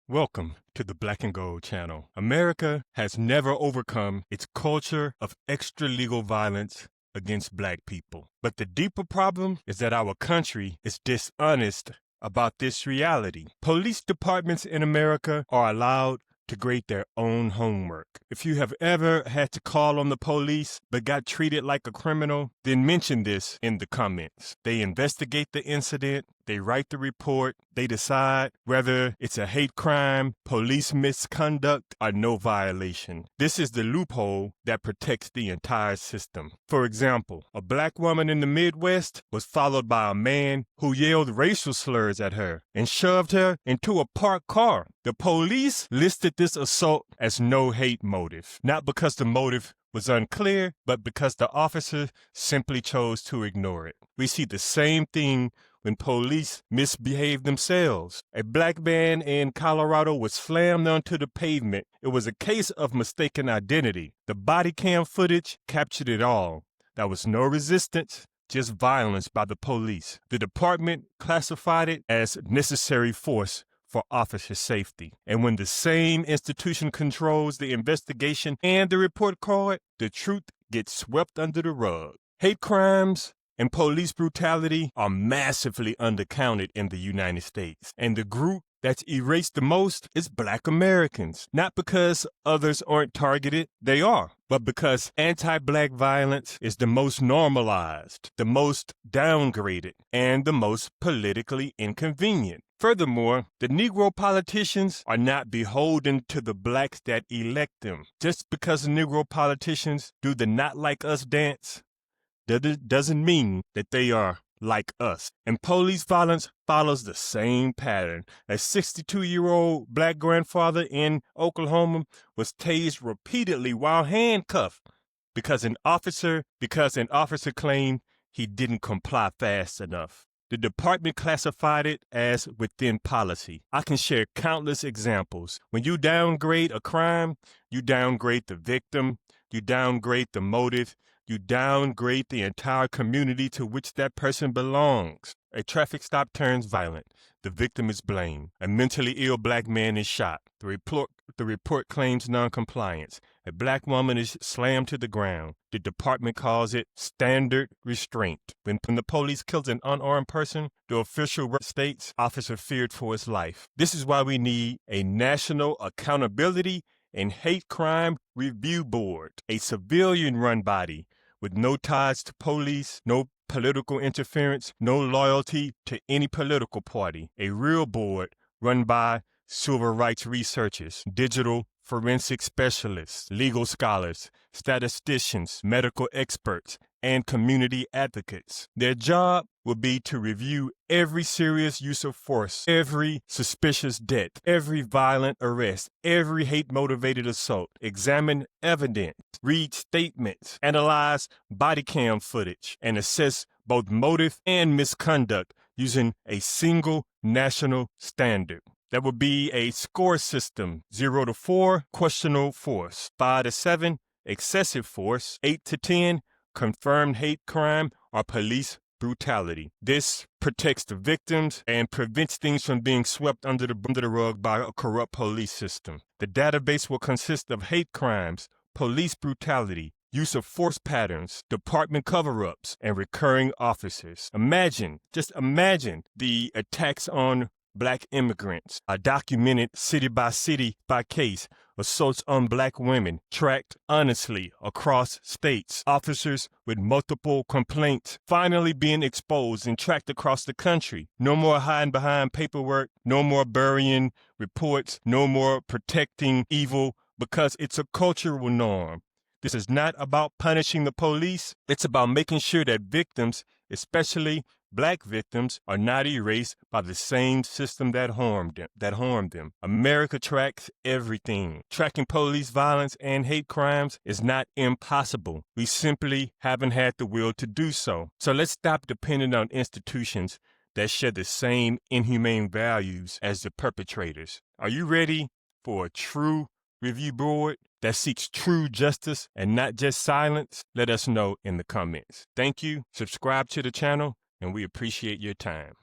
Welcome to the Black and Gold channel. America has never overcome its culture of extra-legal violence against black people. But the deeper problem is that our country is dishonest about this reality. Police departments in America are allowed to grade their own homework. If you have ever had to call on the police but got treated like a criminal, then mention this in the comments. They investigate the incident, they write the report, they decide whether it's a hate crime, police misconduct, or no violation. This is the loophole that protects the entire system. For example, a black woman in the Midwest was followed by a man who yelled racial slurs at her and shoved her into a parked car. The police listed this assault as no hate motive, not because the motive was unclear, but because the officer simply chose to ignore it. We see the same thing when police misbehave themselves. A black man in Colorado was slammed onto the pavement. It was a case of mistaken identity. The body cam footage captured it all. There was no resistance, just violence by the police. The department classified it as necessary force for officer safety. And when the same institution controls the investigation and the report card, the truth gets swept under the rug. Hate crimes and police brutality are massively undercounted in the United States. And the group that's erased the most is black Americans. Not because others aren't targeted, they are, but because anti-black violence is the most normalized, the most downgraded, and the most politically inconvenient. Furthermore, the Negro politicians are not beholden to the blacks that elect them. Just because the Negro politicians do the not like us dance, doesn't mean that they are like us. And police violence follows the same pattern. A 62-year-old black grandfather in Oklahoma was tased repeatedly while handcuffed because an officer claimed he didn't comply fast enough. The department classified it as within policy. I can share countless examples. When you downgrade a crime, you downgrade the victim, you downgrade the motive, you downgrade the entire community to which that person belongs. A traffic stop turns violent. The victim is blamed. A mentally ill black man is shot. The report claims noncompliance. A black woman is slammed to the ground. The department calls it standard restraint. When the police kills an unarmed person, the official states officer feared for his life. This is why we need a national accountability and hate crime review board, a civilian-run body with no ties to police, no political interference, no loyalty to any political party. A real board run by civil rights researchers, digital forensic specialists, legal scholars, statisticians, medical experts, and community advocates. Their job will be to review every serious use of force, every suspicious death, every violent arrest, every hate-motivated assault, examine evidence, read statements, analyze body cam footage, and assess both motive and misconduct using a single national standard. That would be a score system: 0 to 4, questionable force; 5 to 7, excessive force; 8 to 10, confirmed hate crime or police brutality. This protects the victims and prevents things from being swept under the rug by a corrupt police system. The database will consist of hate crimes, police brutality, use of force patterns, department cover-ups, and recurring officers. Just imagine the attacks on black immigrants are documented city by case. Assaults on black women tracked honestly across states. Officers with multiple complaints finally being exposed and tracked across the country. No more hiding behind paperwork, no more burying reports, no more protecting evil because it's a cultural norm. This is not about punishing the police. It's about making sure that victims, especially black victims, are not erased by the same system that harmed them. America tracks everything. Tracking police violence and hate crimes is not impossible. We simply haven't had the will to do so. So let's stop depending on institutions that share the same inhumane values as the perpetrators. Are you ready for a true review board that seeks true justice and not just silence? Let us know in the comments. Thank you. Subscribe to the channel, and we appreciate your time.